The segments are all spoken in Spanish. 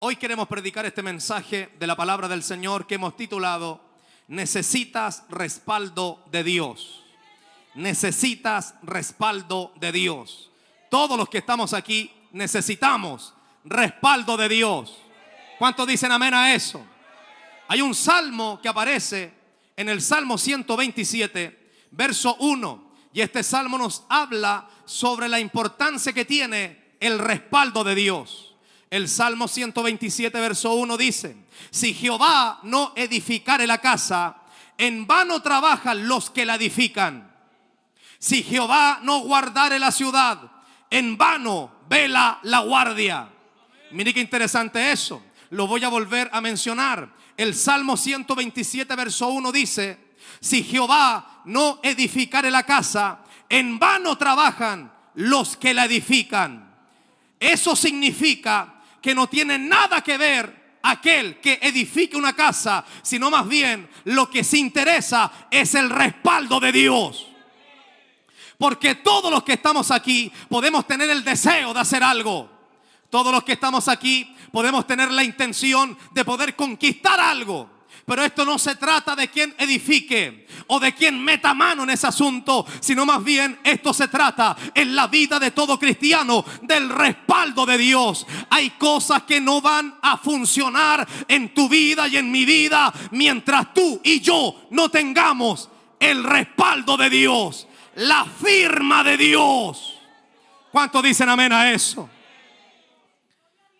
Hoy queremos predicar este mensaje de la palabra del Señor que hemos titulado Necesitas respaldo de Dios. Necesitas respaldo de Dios. Todos los que estamos aquí necesitamos respaldo de Dios. ¿Cuántos dicen amén a eso? Hay un salmo que aparece en el Salmo 127, verso 1. Y este salmo nos habla sobre la importancia que tiene el respaldo de Dios. El Salmo 127, verso 1 dice: si Jehová no edificare la casa, en vano trabajan los que la edifican. Si Jehová no guardare la ciudad, en vano vela la guardia. Mire qué interesante eso. Lo voy a volver a mencionar. El Salmo 127, verso 1 dice: si Jehová no edificare la casa, en vano trabajan los que la edifican. Eso significa que no tiene nada que ver aquel que edifique una casa, sino más bien lo que se interesa es el respaldo de Dios. Porque todos los que estamos aquí podemos tener el deseo de hacer algo. Todos los que estamos aquí podemos tener la intención de poder conquistar algo. Pero esto no se trata de quien edifique o de quien meta mano en ese asunto, sino más bien esto se trata en la vida de todo cristiano del respaldo de Dios. Hay cosas que no van a funcionar en tu vida y en mi vida mientras tú y yo no tengamos el respaldo de Dios, la firma de Dios. ¿Cuántos dicen amén a eso?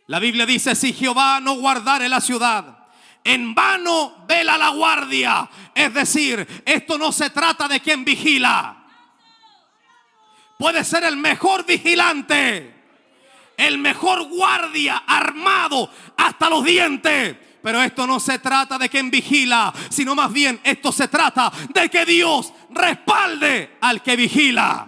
La Biblia dice: si Jehová no guardare la ciudad, en vano vela la guardia. Es decir, esto no se trata de quien vigila. Puede ser el mejor vigilante, el mejor guardia armado hasta los dientes, pero esto no se trata de quien vigila, sino más bien esto se trata de que Dios respalde al que vigila.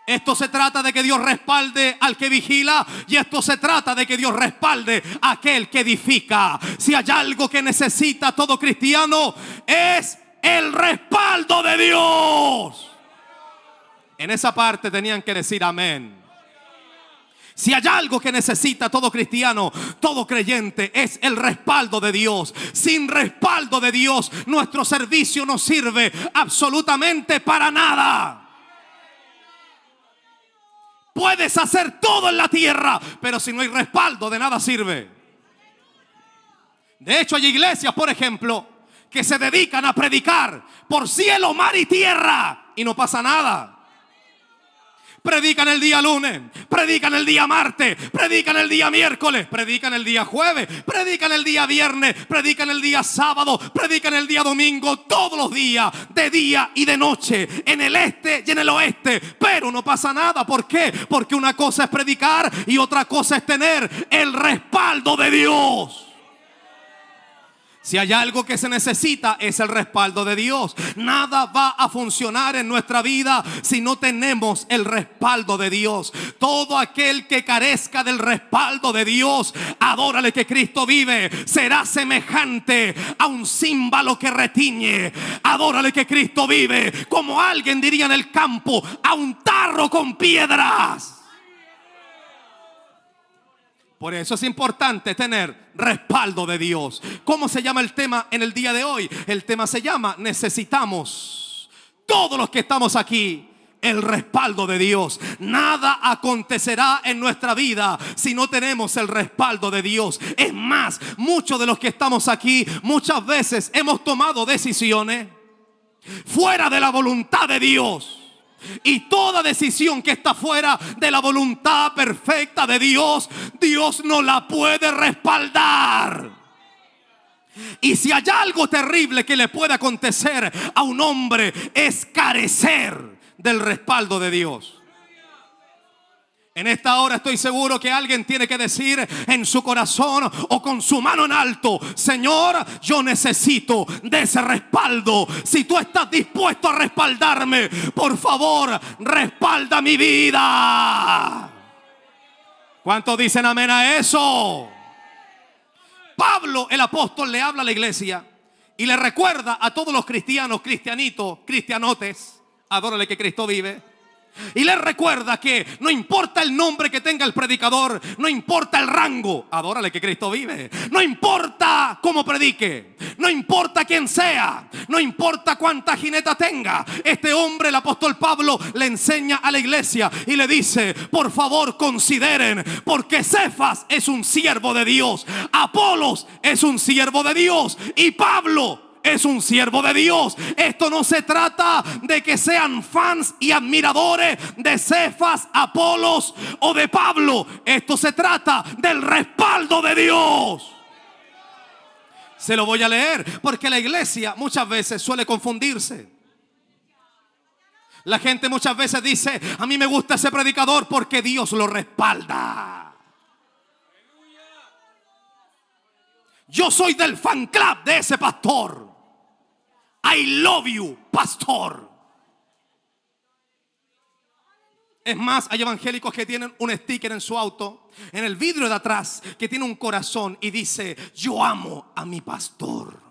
Esto se trata de que Dios respalde al que vigila, y esto se trata de que Dios respalde a aquel que edifica. Si hay algo que necesita todo cristiano, es el respaldo de Dios. En esa parte tenían que decir amén. Si hay algo que necesita todo cristiano, todo creyente, es el respaldo de Dios. Sin respaldo de Dios, nuestro servicio no sirve absolutamente para nada. Puedes hacer todo en la tierra, pero si no hay respaldo, de nada sirve. De hecho, hay iglesias, por ejemplo, que se dedican a predicar por cielo, mar y tierra y no pasa nada. Predican el día lunes, predican el día martes, predican el día miércoles, predican el día jueves, predican el día viernes, predican el día sábado, predican el día domingo, todos los días, de día y de noche, en el este y en el oeste, pero no pasa nada. ¿Por qué? Porque una cosa es predicar y otra cosa es tener el respaldo de Dios. Si hay algo que se necesita, es el respaldo de Dios. Nada va a funcionar en nuestra vida si no tenemos el respaldo de Dios. Todo aquel que carezca del respaldo de Dios, adórale que Cristo vive, será semejante a un címbalo que retiñe. Adórale que Cristo vive, como alguien diría en el campo, a un tarro con piedras. Por eso es importante tener respaldo de Dios. ¿Cómo se llama el tema en el día de hoy? El tema se llama: necesitamos, todos los que estamos aquí, el respaldo de Dios. Nada acontecerá en nuestra vida si no tenemos el respaldo de Dios. Es más, muchos de los que estamos aquí muchas veces hemos tomado decisiones fuera de la voluntad de Dios. Y toda decisión que está fuera de la voluntad perfecta de Dios, Dios no la puede respaldar. Y si hay algo terrible que le puede acontecer a un hombre, es carecer del respaldo de Dios. En esta hora estoy seguro que alguien tiene que decir en su corazón o con su mano en alto: Señor, yo necesito de ese respaldo. Si tú estás dispuesto a respaldarme, por favor, respalda mi vida. ¿Cuántos dicen amén a eso? Pablo, el apóstol, le habla a la iglesia y le recuerda a todos los cristianos, cristianitos, cristianotes, adórale que Cristo vive. Y les recuerda que no importa el nombre que tenga el predicador, no importa el rango, adórale que Cristo vive. No importa cómo predique, no importa quién sea, no importa cuánta jineta tenga. Este hombre, el apóstol Pablo, le enseña a la iglesia y le dice: por favor consideren, porque Cefas es un siervo de Dios, Apolos es un siervo de Dios y Pablo es un siervo de Dios. Esto no se trata de que sean fans y admiradores de Cefas, Apolos o de Pablo. Esto se trata del respaldo de Dios. Se lo voy a leer porque la iglesia muchas veces suele confundirse. La gente muchas veces dice: a mí me gusta ese predicador porque Dios lo respalda. Yo soy del fan club de ese pastor. I love you, pastor. Es más, hay evangélicos que tienen un sticker en su auto, en el vidrio de atrás, que tiene un corazón y dice: yo amo a mi pastor.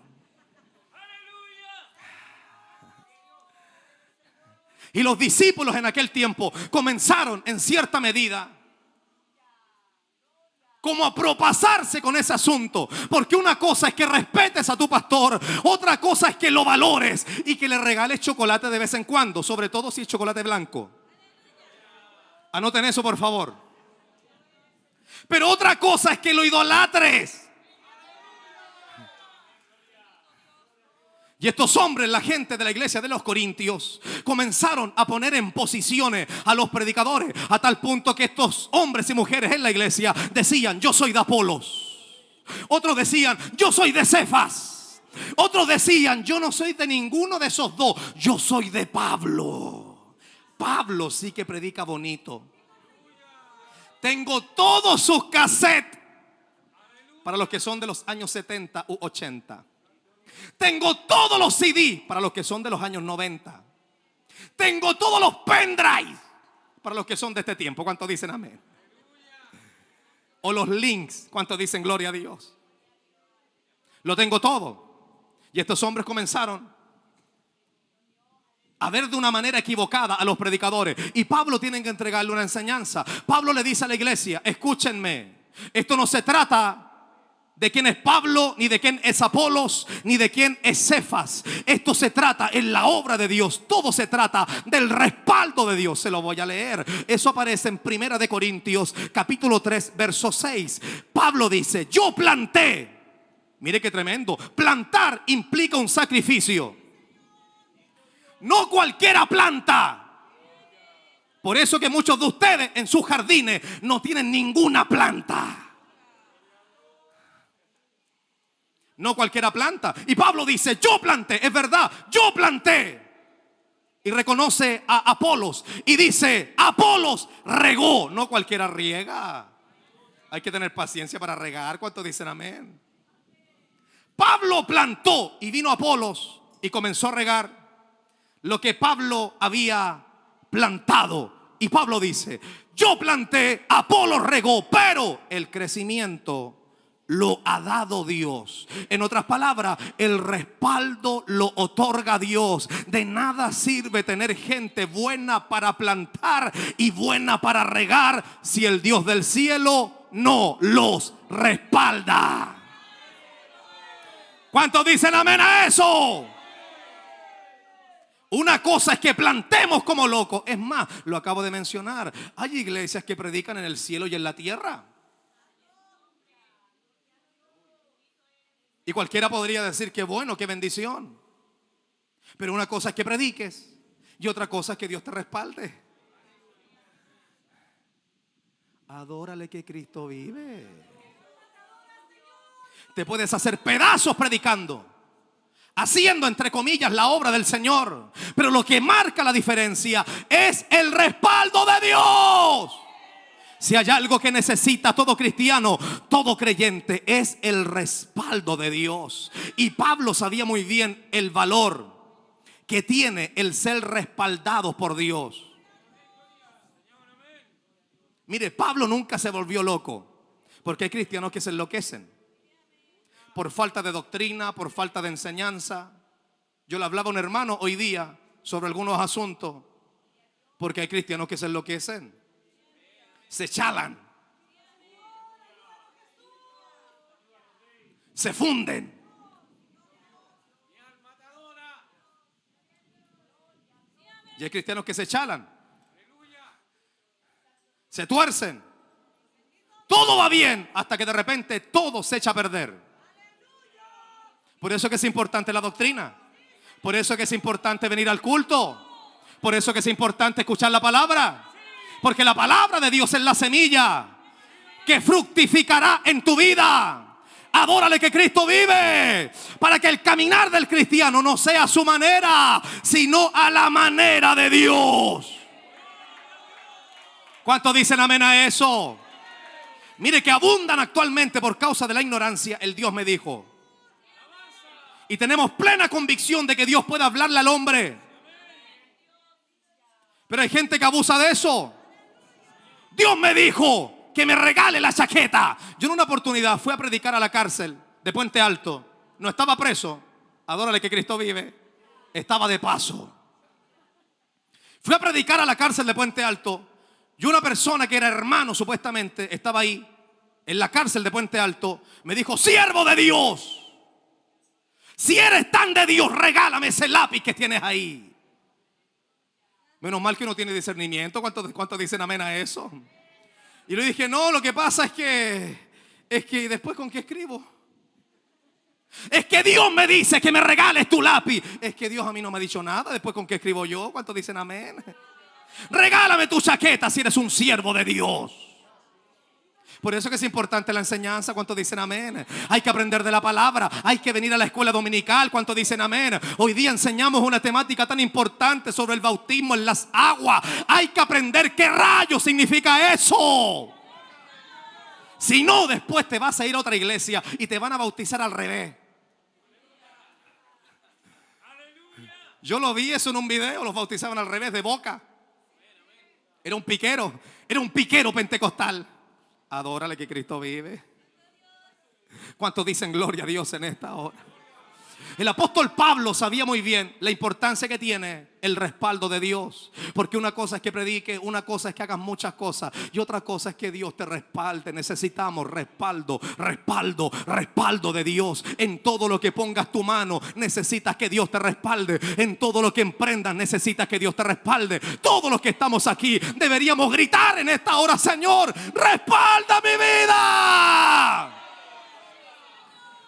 Y los discípulos en aquel tiempo comenzaron en cierta medida como a propasarse con ese asunto. Porque una cosa es que respetes a tu pastor, otra cosa es que lo valores y que le regales chocolate de vez en cuando, sobre todo si es chocolate blanco. Anoten eso, por favor. Pero otra cosa es que lo idolatres. Y estos hombres, la gente de la iglesia de los Corintios, comenzaron a poner en posiciones a los predicadores, a tal punto que estos hombres y mujeres en la iglesia decían: yo soy de Apolos. Otros decían: yo soy de Cefas. Otros decían: yo no soy de ninguno de esos dos, yo soy de Pablo. Pablo sí que predica bonito. Tengo todos sus cassettes, para los que son de los años 70 u 80. Tengo todos los CD para los que son de los años 90. Tengo todos los pendrive para los que son de este tiempo. ¿Cuántos dicen amén? O los links. ¿Cuántos dicen gloria a Dios? Lo tengo todo. Y estos hombres comenzaron a ver de una manera equivocada a los predicadores. Y Pablo tiene que entregarle una enseñanza. Pablo le dice a la iglesia: escúchenme, esto no se trata de quién es Pablo, ni de quién es Apolos, ni de quién es Cefas. Esto se trata en la obra de Dios. Todo se trata del respaldo de Dios. Se lo voy a leer. Eso aparece en 1 de Corintios capítulo 3 verso 6. Pablo dice: yo planté. Mire qué tremendo. Plantar implica un sacrificio. No cualquiera planta. Por eso que muchos de ustedes en sus jardines no tienen ninguna planta. No cualquiera planta. Y Pablo dice: yo planté. Es verdad, yo planté. Y reconoce a Apolos y dice: Apolos regó. No cualquiera riega. Hay que tener paciencia para regar. ¿Cuántos dicen amén? Pablo plantó y vino Apolos y comenzó a regar lo que Pablo había plantado. Y Pablo dice: yo planté, Apolos regó, pero el crecimiento lo ha dado Dios. En otras palabras, el respaldo lo otorga Dios. De nada sirve tener gente buena para plantar y buena para regar si el Dios del cielo no los respalda. ¿Cuántos dicen amén a eso? Una cosa es que plantemos como locos. Es más, lo acabo de mencionar, hay iglesias que predican en el cielo y en la tierra. Y cualquiera podría decir: qué bueno, qué bendición. Pero una cosa es que prediques y otra cosa es que Dios te respalde. Adórale que Cristo vive. Te puedes hacer pedazos predicando, haciendo entre comillas la obra del Señor, pero lo que marca la diferencia es el respaldo de Dios. Si hay algo que necesita todo cristiano, todo creyente, es el respaldo de Dios. Y Pablo sabía muy bien el valor que tiene el ser respaldado por Dios. Mire, Pablo nunca se volvió loco, porque hay cristianos que se enloquecen por falta de doctrina, por falta de enseñanza. Yo le hablaba a un hermano hoy día sobre algunos asuntos Porque hay cristianos que se enloquecen, se chalan, se funden. Y hay cristianos que se chalan, se tuercen. Todo va bien hasta que de repente todo se echa a perder. Por eso es que es importante la doctrina. Por eso es que es importante venir al culto. Por eso es que es importante escuchar la palabra. Porque la palabra de Dios es la semilla que fructificará en tu vida. Adórale que Cristo vive. Para que el caminar del cristiano no sea a su manera, sino a la manera de Dios. ¿Cuántos dicen amén a eso? Mire que abundan actualmente por causa de la ignorancia el Dios me dijo. Y tenemos plena convicción de que Dios puede hablarle al hombre. Pero hay gente que abusa de eso. Dios me dijo que me regale la chaqueta. Yo en una oportunidad fui a predicar a la cárcel de Puente Alto. No estaba preso. Adórale que Cristo vive. Estaba de paso. Fui a predicar a la cárcel de Puente Alto. Y una persona que era hermano supuestamente estaba ahí en la cárcel de Puente Alto. Me dijo: siervo de Dios, si eres tan de Dios, regálame ese lápiz que tienes ahí. Menos mal que uno tiene discernimiento. ¿Cuántos dicen amén a eso? Y le dije: no, lo que pasa es que después ¿con qué escribo? Es que Dios me dice que me regales tu lápiz. Es que Dios a mí no me ha dicho nada. Después ¿con qué escribo yo? ¿Cuántos dicen amén? Regálame tu chaqueta si eres un siervo de Dios. Por eso que es importante la enseñanza. ¿Cuántos dicen amén? Hay que aprender de la palabra. Hay que venir a la escuela dominical. ¿Cuántos dicen amén? Hoy día enseñamos una temática tan importante sobre el bautismo en las aguas. Hay que aprender qué rayos significa eso. Si no, después te vas a ir a otra iglesia y te van a bautizar al revés. Yo lo vi eso en un video. Los bautizaban al revés, de boca. Era un piquero pentecostal. Adórale que Cristo vive. ¿Cuántos dicen gloria a Dios en esta hora? El apóstol Pablo sabía muy bien la importancia que tiene el respaldo de Dios. Porque una cosa es que predique, una cosa es que hagas muchas cosas y otra cosa es que Dios te respalde. Necesitamos respaldo de Dios. En todo lo que pongas tu mano necesitas que Dios te respalde. En todo lo que emprendas necesitas que Dios te respalde. Todos los que estamos aquí deberíamos gritar en esta hora: Señor, respalda mi vida.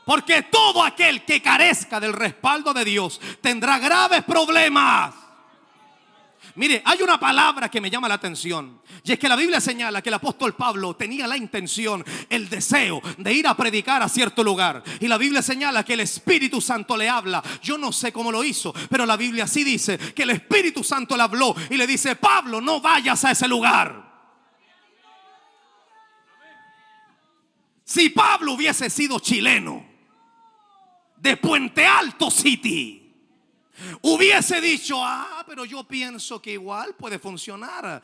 Porque todo aquel que carezca del respaldo de Dios tendrá graves problemas. Mire, hay una palabra que me llama la atención. Y es que la Biblia señala que el apóstol Pablo tenía la intención, el deseo de ir a predicar a cierto lugar. Y la Biblia señala que el Espíritu Santo le habla. Yo no sé cómo lo hizo, pero la Biblia sí dice que el Espíritu Santo le habló y le dice: Pablo, no vayas a ese lugar. Si Pablo hubiese sido chileno, de Puente Alto City, hubiese dicho: pero yo pienso que igual puede funcionar.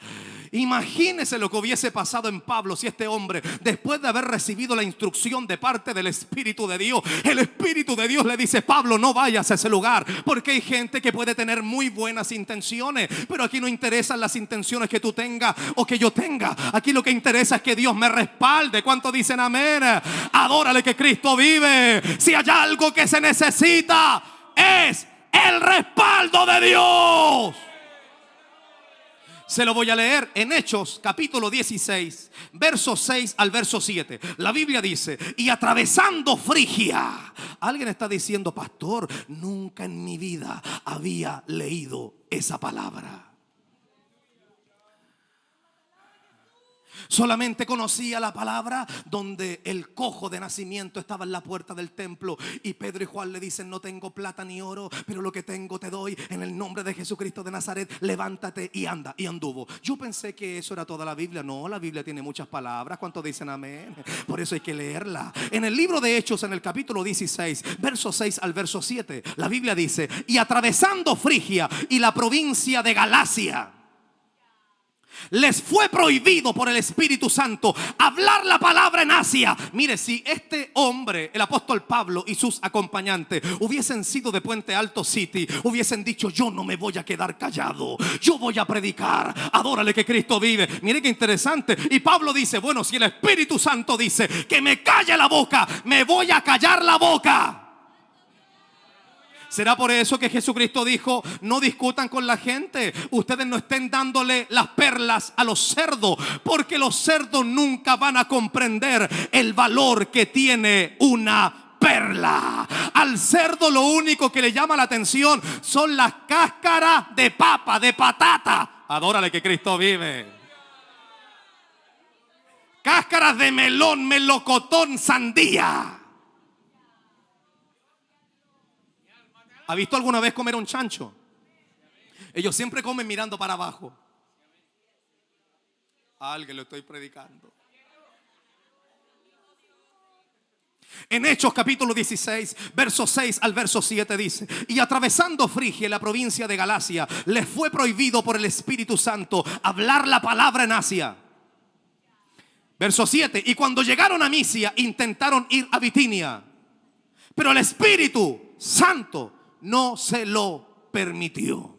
Imagínese lo que hubiese pasado en Pablo si este hombre, después de haber recibido la instrucción de parte del Espíritu de Dios, el Espíritu de Dios le dice: Pablo, no vayas a ese lugar. Porque hay gente que puede tener muy buenas intenciones, pero aquí no interesan las intenciones que tú tengas o que yo tenga. Aquí lo que interesa es que Dios me respalde. ¿Cuántos dicen amén? Adórale que Cristo vive. Si hay algo que se necesita, es el respaldo de Dios. Se lo voy a leer en Hechos capítulo 16, versos 6 al verso 7. La Biblia dice: y atravesando Frigia. Alguien está diciendo: pastor, nunca en mi vida había leído esa palabra. Solamente conocía la palabra donde el cojo de nacimiento estaba en la puerta del templo y Pedro y Juan le dicen: no tengo plata ni oro, pero lo que tengo te doy. En el nombre de Jesucristo de Nazaret, levántate y anda. Y anduvo. Yo pensé que eso era toda la Biblia. No, la Biblia tiene muchas palabras. ¿Cuántos dicen amén? Por eso hay que leerla. En el libro de Hechos, en el capítulo 16, verso 6 al verso 7, la Biblia dice: y atravesando Frigia y la provincia de Galacia, Les fue prohibido por el Espíritu Santo hablar la palabra en Asia. Mire, si este hombre, el apóstol Pablo y sus acompañantes hubiesen sido de Puente Alto City, hubiesen dicho: yo no me voy a quedar callado, yo voy a predicar, adórale que Cristo vive. Mire qué interesante. Y Pablo dice: bueno, si el Espíritu Santo dice que me calle la boca, me voy a callar la boca. ¿Será por eso que Jesucristo dijo: no discutan con la gente? Ustedes no estén dándole las perlas a los cerdos, porque los cerdos nunca van a comprender el valor que tiene una perla. Al cerdo lo único que le llama la atención son las cáscaras de papa, de patata. Adórale que Cristo vive. Cáscaras de melón, melocotón, sandía. ¿Ha visto alguna vez comer un chancho? Ellos siempre comen mirando para abajo. A alguien le estoy predicando. En Hechos capítulo 16, verso 6 al verso 7 dice: y atravesando Frigia y la provincia de Galacia, les fue prohibido por el Espíritu Santo hablar la palabra en Asia. Verso 7: y cuando llegaron a Misia, intentaron ir a Bitinia, pero el Espíritu Santo no se lo permitió.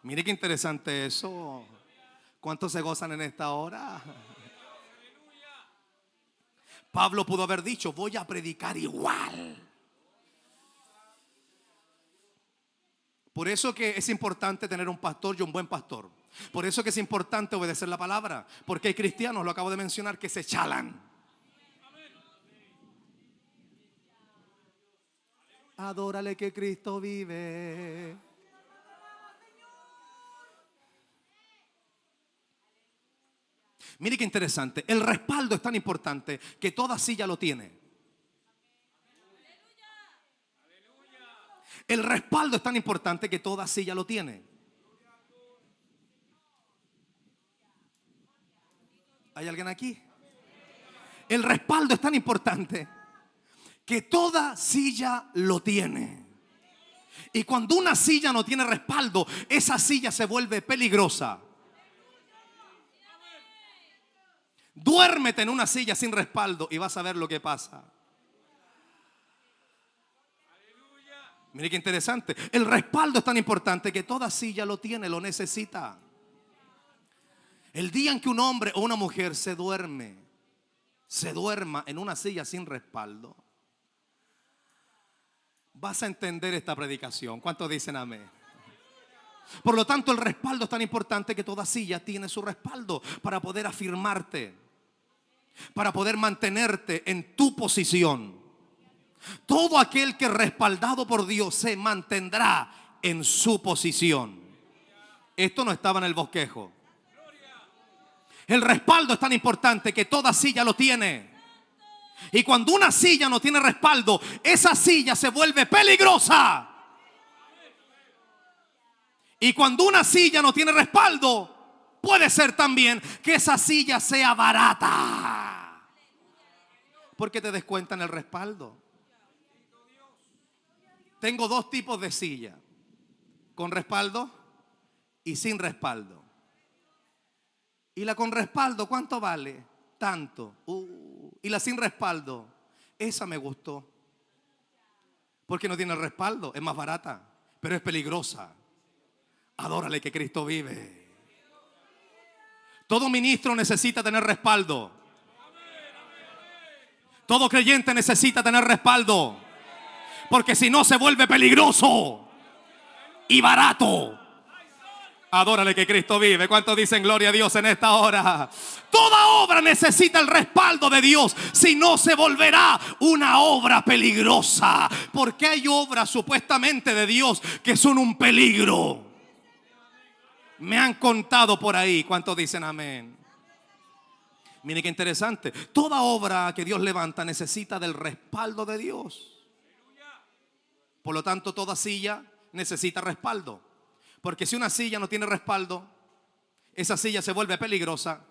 Mire qué interesante eso. ¿Cuántos se gozan en esta hora? Pablo pudo haber dicho: voy a predicar igual. Por eso que es importante tener un pastor y un buen pastor. Por eso que es importante obedecer la palabra. Porque hay cristianos, lo acabo de mencionar, que se chalan. Adórale que Cristo vive. Mire qué interesante. El respaldo es tan importante que toda silla lo tiene. El respaldo es tan importante que toda silla lo tiene. ¿Hay alguien aquí? El respaldo es tan importante que toda silla lo tiene. Y cuando una silla no tiene respaldo, esa silla se vuelve peligrosa. Duérmete en una silla sin respaldo y vas a ver lo que pasa. Mire qué interesante. El respaldo es tan importante que toda silla lo tiene, lo necesita. El día en que un hombre o una mujer se duerma en una silla sin respaldo, vas a entender esta predicación. ¿Cuántos dicen amén? Por lo tanto, el respaldo es tan importante que toda silla tiene su respaldo para poder afirmarte, para poder mantenerte en tu posición. Todo aquel que es respaldado por Dios se mantendrá en su posición. Esto no estaba en el bosquejo. El respaldo es tan importante que toda silla lo tiene. Y cuando una silla no tiene respaldo, esa silla se vuelve peligrosa. Y cuando una silla no tiene respaldo, puede ser también que esa silla sea barata, porque te descuentan el respaldo. Tengo dos tipos de silla: con respaldo y sin respaldo. Y la con respaldo, ¿cuánto vale? Tanto. Y la sin respaldo, esa me gustó, porque no tiene respaldo, es más barata, pero es peligrosa. Adórale que Cristo vive. Todo ministro necesita tener respaldo. Todo creyente necesita tener respaldo, porque si no se vuelve peligroso y barato. Adórale que Cristo vive. ¿Cuántos dicen gloria a Dios en esta hora? Toda obra necesita el respaldo de Dios, si no se volverá una obra peligrosa. Porque hay obras supuestamente de Dios que son un peligro. Me han contado por ahí. ¿Cuántos dicen amén? Mire qué interesante. Toda obra que Dios levanta necesita del respaldo de Dios. Por lo tanto, toda silla necesita respaldo. Porque si una silla no tiene respaldo, esa silla se vuelve peligrosa.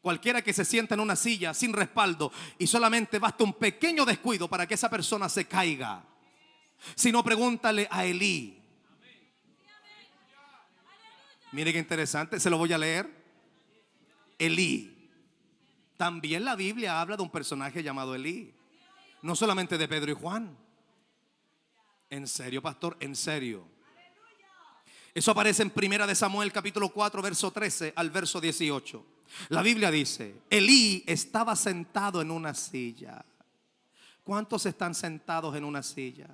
Cualquiera que se sienta en una silla sin respaldo, y solamente basta un pequeño descuido para que esa persona se caiga. Si no, pregúntale a Elí. Mire qué interesante, se lo voy a leer. Elí. También la Biblia habla de un personaje llamado Elí. No solamente de Pedro y Juan. ¿En serio, pastor? ¿En serio? Eso aparece en Primera de Samuel capítulo 4 verso 13 al verso 18. La Biblia dice: Elí estaba sentado en una silla. ¿Cuántos están sentados en una silla?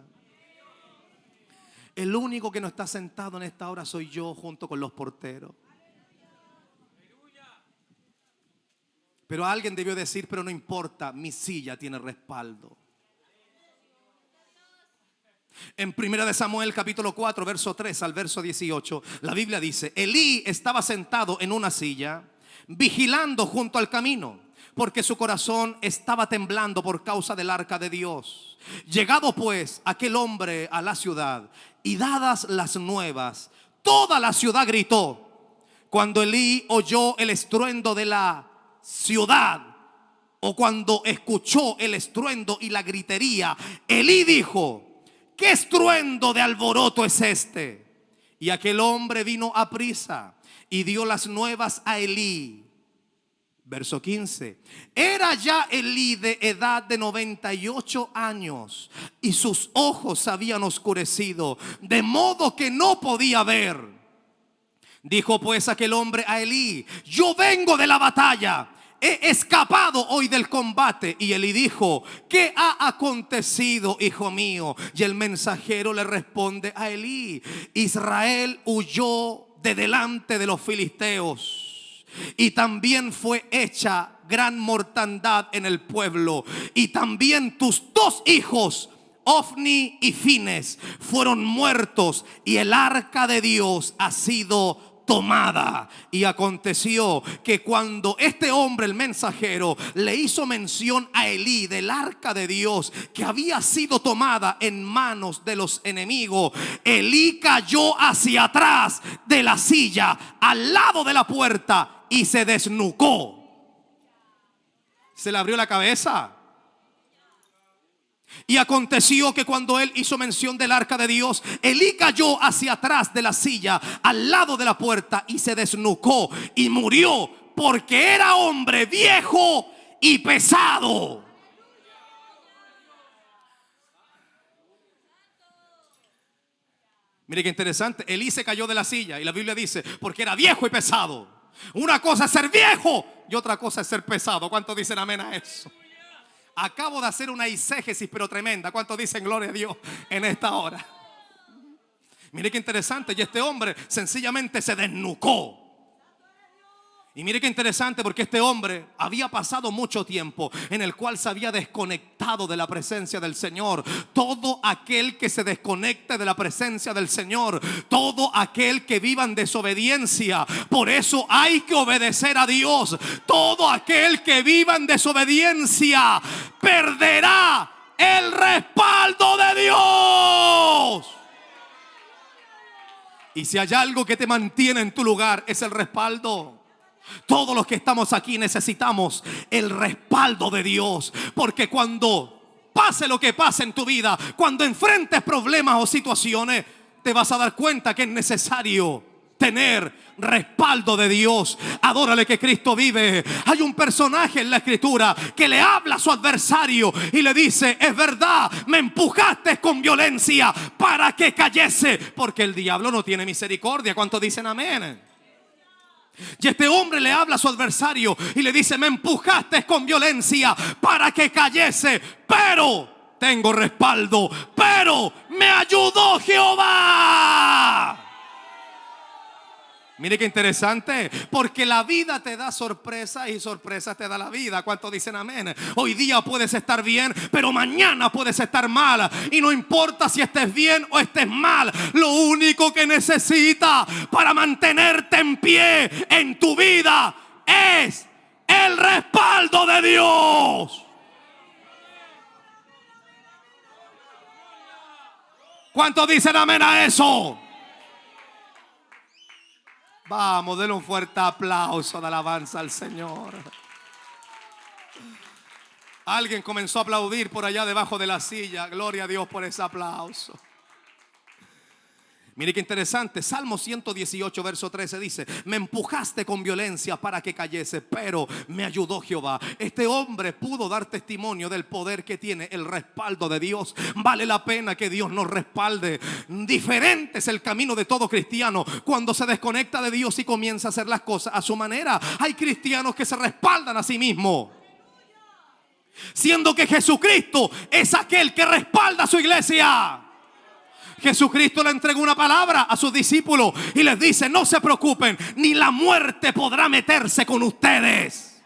El único que no está sentado en esta hora soy yo, junto con los porteros. Pero alguien debió decir: pero no importa, mi silla tiene respaldo. En Primera de Samuel capítulo 4 verso 3 al verso 18, la Biblia dice: Elí estaba sentado en una silla, vigilando junto al camino, porque su corazón estaba temblando por causa del arca de Dios. Llegado pues aquel hombre a la ciudad y dadas las nuevas, toda la ciudad gritó. Cuando Elí oyó el estruendo de la ciudad, o cuando escuchó el estruendo y la gritería, Elí dijo: ¿qué estruendo de alboroto es este? Y aquel hombre vino aprisa y dio las nuevas a Elí. Verso 15. Era ya Elí de edad de 98 años y sus ojos se habían oscurecido, de modo que no podía ver. Dijo pues aquel hombre a Elí: yo vengo de la batalla, he escapado hoy del combate. Y Elí dijo: ¿qué ha acontecido, hijo mío? Y el mensajero le responde a Elí: Israel huyó de delante de los filisteos, y también fue hecha gran mortandad en el pueblo, y también tus dos hijos, Ofni y Fines, fueron muertos, y el arca de Dios ha sido tomada. Y aconteció que cuando este hombre, el mensajero, le hizo mención a Elí del arca de Dios que había sido tomada en manos de los enemigos, Elí cayó hacia atrás de la silla, al lado de la puerta, y se desnucó. Se le abrió la cabeza. Y aconteció que cuando él hizo mención del arca de Dios, Elí cayó hacia atrás de la silla, al lado de la puerta, y se desnucó y murió, porque era hombre viejo y pesado. Mire qué interesante. Elí se cayó de la silla y la Biblia dice: porque era viejo y pesado. Una cosa es ser viejo y otra cosa es ser pesado. ¿Cuántos dicen amén a eso? Acabo de hacer una exégesis pero tremenda. ¿Cuántos dicen gloria a Dios en esta hora? Mire qué interesante. Y este hombre sencillamente se desnucó. Y mire qué interesante, porque este hombre había pasado mucho tiempo en el cual se había desconectado de la presencia del Señor. Todo aquel que se desconecte de la presencia del Señor, todo aquel que viva en desobediencia, por eso hay que obedecer a Dios. Todo aquel que viva en desobediencia perderá el respaldo de Dios. Y si hay algo que te mantiene en tu lugar, es el respaldo. Todos los que estamos aquí necesitamos el respaldo de Dios, porque cuando pase lo que pase en tu vida, cuando enfrentes problemas o situaciones, te vas a dar cuenta que es necesario tener respaldo de Dios. Adórale que Cristo vive. Hay un personaje en la escritura que le habla a su adversario y le dice: es verdad, me empujaste con violencia para que cayese, porque el diablo no tiene misericordia. ¿Cuántos dicen amén? Y este hombre le habla a su adversario y le dice: me empujaste con violencia para que cayese, pero tengo respaldo, pero me ayudó Jehová. Mire qué interesante, porque la vida te da sorpresas y sorpresas te da la vida. ¿Cuántos dicen amén? Hoy día puedes estar bien, pero mañana puedes estar mal. Y no importa si estés bien o estés mal, lo único que necesitas para mantenerte en pie en tu vida es el respaldo de Dios. ¿Cuántos dicen amén a eso? Vamos, denle un fuerte aplauso de alabanza al Señor. Alguien comenzó a aplaudir por allá debajo de la silla. Gloria a Dios por ese aplauso. Mire qué interesante, Salmo 118 verso 13 dice: me empujaste con violencia para que cayese, pero me ayudó Jehová. Este hombre pudo dar testimonio del poder que tiene el respaldo de Dios. Vale la pena que Dios nos respalde. Diferente es el camino de todo cristiano cuando se desconecta de Dios y comienza a hacer las cosas a su manera. Hay cristianos que se respaldan a sí mismos, siendo que Jesucristo es aquel que respalda a su iglesia. Jesucristo le entregó una palabra a sus discípulos y les dice: no se preocupen, ni la muerte podrá meterse con ustedes.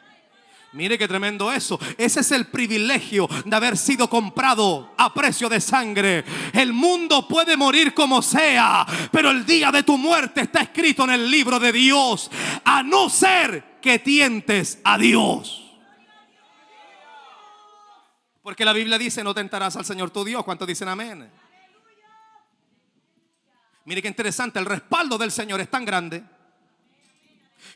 Mire qué tremendo eso. Ese es el privilegio de haber sido comprado a precio de sangre. El mundo puede morir como sea, pero el día de tu muerte está escrito en el libro de Dios, a no ser que tientes a Dios. Porque la Biblia dice: no tentarás al Señor tu Dios. ¿Cuántos dicen amén? Mire qué interesante, el respaldo del Señor es tan grande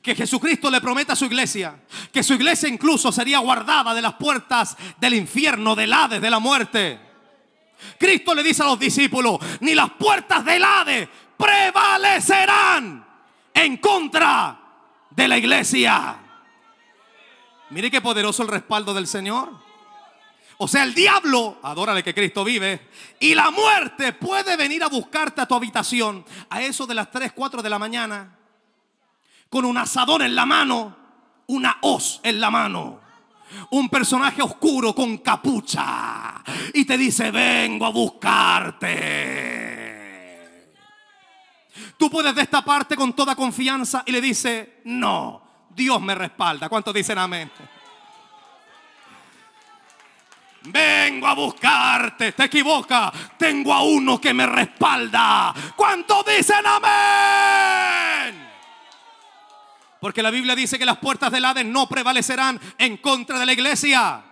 que Jesucristo le promete a su iglesia que su iglesia incluso sería guardada de las puertas del infierno, del Hades, de la muerte. Cristo le dice a los discípulos: ni las puertas del Hades prevalecerán en contra de la iglesia. Mire qué poderoso el respaldo del Señor. O sea, el diablo, adórale que Cristo vive, y la muerte puede venir a buscarte a tu habitación a eso de las 3, 4 de la mañana, con un asadón en la mano, una hoz en la mano, un personaje oscuro con capucha, y te dice: vengo a buscarte. Tú puedes destaparte con toda confianza y le dices: no, Dios me respalda. ¿Cuántos dicen amén? Vengo a buscarte. Te equivoca. Tengo a uno que me respalda. ¿Cuántos dicen amén? Porque la Biblia dice que las puertas del Hades no prevalecerán en contra de la iglesia.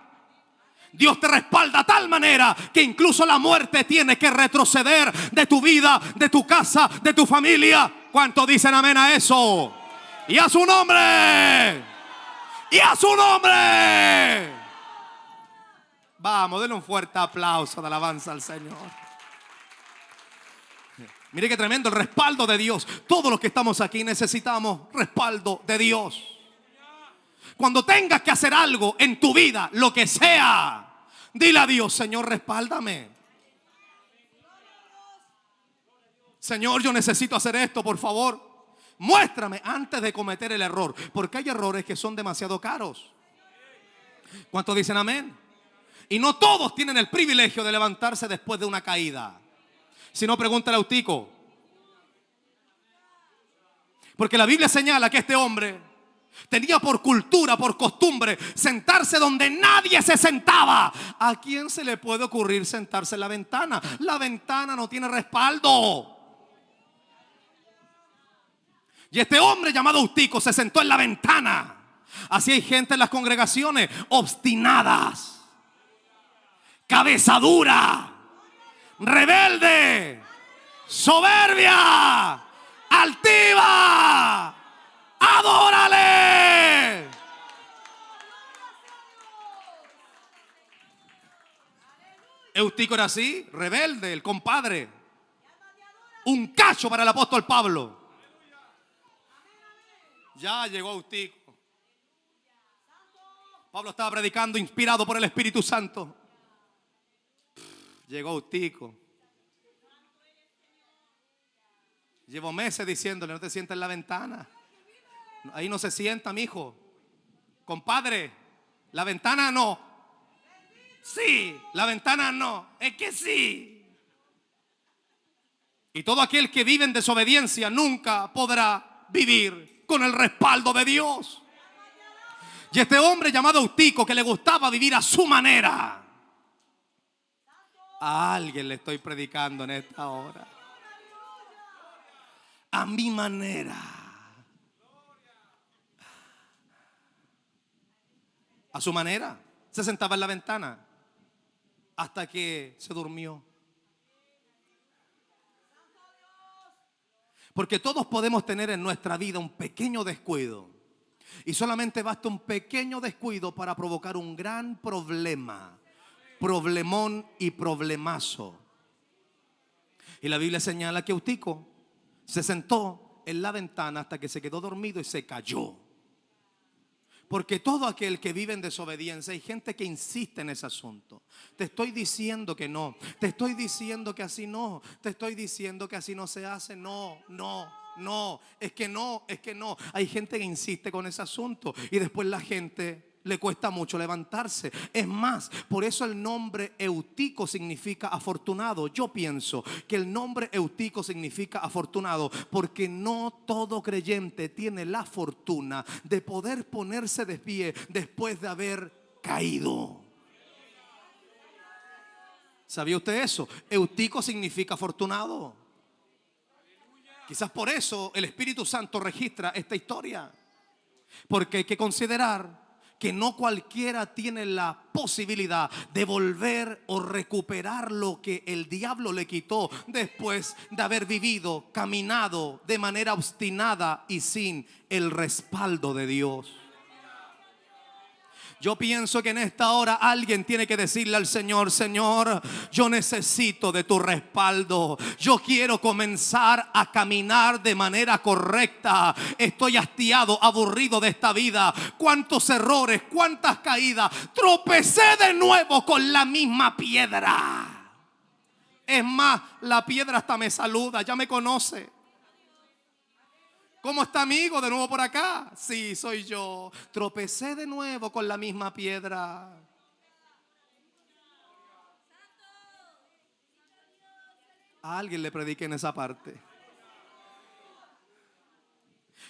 Dios te respalda a tal manera que incluso la muerte tiene que retroceder de tu vida, de tu casa, de tu familia. ¿Cuántos dicen amén a eso? Y a su nombre. Y a su nombre. Vamos, denle un fuerte aplauso de alabanza al Señor. Mire qué tremendo el respaldo de Dios. Todos los que estamos aquí necesitamos respaldo de Dios. Cuando tengas que hacer algo en tu vida, lo que sea, dile a Dios: Señor, respáldame. Señor, yo necesito hacer esto, por favor. Muéstrame antes de cometer el error, porque hay errores que son demasiado caros. ¿Cuántos dicen amén? Y no todos tienen el privilegio de levantarse después de una caída. Si no, pregúntale a Eutico. Porque la Biblia señala que este hombre tenía por cultura, por costumbre, sentarse donde nadie se sentaba. ¿A quién se le puede ocurrir sentarse en la ventana? La ventana no tiene respaldo. Y este hombre llamado Eutico se sentó en la ventana. Así hay gente en las congregaciones obstinadas, cabeza dura, rebelde, soberbia, altiva. ¡Adórale! Eutico era así, rebelde, el compadre. Un cacho para el apóstol Pablo. Ya llegó Eutico. Pablo estaba predicando inspirado por el Espíritu Santo. Llegó Eutico. Llevo meses diciéndole: no te sientes en la ventana. Ahí no se sienta, mijo. Compadre, la ventana no. Sí, la ventana no. Es que sí. Y todo aquel que vive en desobediencia nunca podrá vivir con el respaldo de Dios. Y este hombre llamado Eutico, que le gustaba vivir a su manera. A alguien le estoy predicando en esta hora. A mi manera. A su manera. Se sentaba en la ventana hasta que se durmió. Porque todos podemos tener en nuestra vida un pequeño descuido. Y solamente basta un pequeño descuido para provocar un gran problema. Problemón y problemazo. Y la Biblia señala que Eutico Se sentó en la ventana hasta que se quedó dormido y se cayó. Porque todo aquel que vive en desobediencia, hay gente que insiste en ese asunto. Te estoy diciendo que no. Te estoy diciendo que así no. Te estoy diciendo que así no se hace. No, no, no. Es que no, es que no. Hay gente que insiste con ese asunto. Y después la gente le cuesta mucho levantarse. Es más, por eso el nombre Eutico significa afortunado. Yo pienso que el nombre Eutico significa afortunado porque no todo creyente tiene la fortuna de poder ponerse de pie después de haber caído. ¿Sabía usted eso? Eutico significa afortunado. Quizás por eso el Espíritu Santo registra esta historia, porque hay que considerar que no cualquiera tiene la posibilidad de volver o recuperar lo que el diablo le quitó después de haber vivido, caminado de manera obstinada y sin el respaldo de Dios. Yo pienso que en esta hora alguien tiene que decirle al Señor: Señor, yo necesito de tu respaldo. Yo quiero comenzar a caminar de manera correcta. Estoy hastiado, aburrido de esta vida. Cuántos errores, cuántas caídas. Tropecé de nuevo con la misma piedra. Es más, la piedra hasta me saluda, ya me conoce. ¿Cómo está, amigo? ¿De nuevo por acá? Sí, soy yo. Tropecé de nuevo con la misma piedra. A alguien le prediqué en esa parte.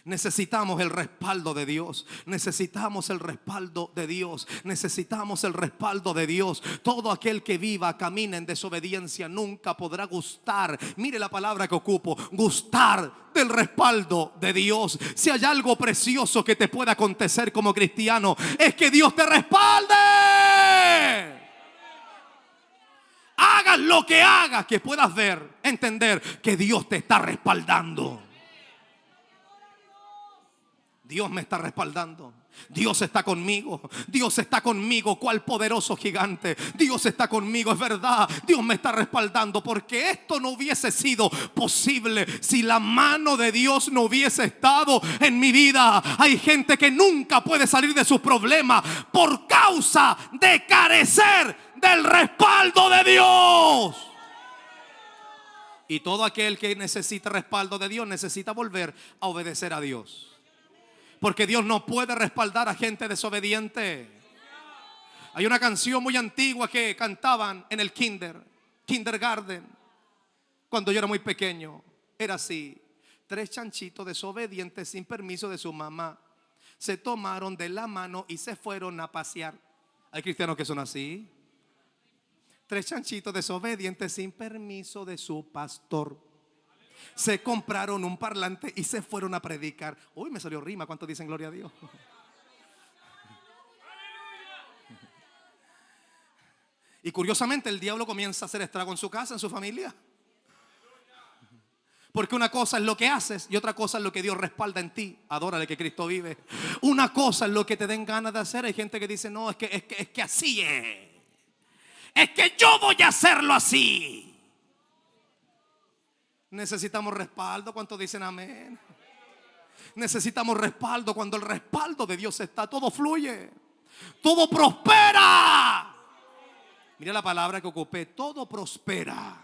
Necesitamos el respaldo de Dios. Necesitamos el respaldo de Dios. Necesitamos el respaldo de Dios. Todo aquel que viva, camina en desobediencia, nunca podrá gustar. Mire la palabra que ocupo: gustar del respaldo de Dios. Si hay algo precioso que te pueda acontecer como cristiano, es que Dios te respalde. Hagas lo que hagas, que puedas ver, entender que Dios te está respaldando. Dios me está respaldando. Dios está conmigo. Dios está conmigo, cual poderoso gigante. Dios está conmigo, es verdad. Dios me está respaldando, porque esto no hubiese sido posible si la mano de Dios no hubiese estado en mi vida. Hay gente que nunca puede salir de sus problemas por causa de carecer del respaldo de Dios. Y todo aquel que necesita respaldo de Dios necesita volver a obedecer a Dios. Porque Dios no puede respaldar a gente desobediente. Hay una canción muy antigua que cantaban en el kindergarten, cuando yo era muy pequeño. Era así: 3 chanchitos desobedientes sin permiso de su mamá se tomaron de la mano y se fueron a pasear. Hay cristianos que son así. 3 chanchitos desobedientes sin permiso de su pastor se compraron un parlante y se fueron a predicar. Uy, me salió rima. ¿Cuántos dicen gloria a Dios? Y curiosamente el diablo comienza a hacer estrago en su casa, en su familia. Porque una cosa es lo que haces y otra cosa es lo que Dios respalda en ti. Adórale que Cristo vive. Una cosa es lo que te den ganas de hacer. Hay gente que dice: no, es que así es. Es que yo voy a hacerlo así. Necesitamos respaldo. ¿Cuántos dicen amén? Necesitamos respaldo. Cuando el respaldo de Dios está, todo fluye, todo prospera. Mira la palabra que ocupé: todo prospera.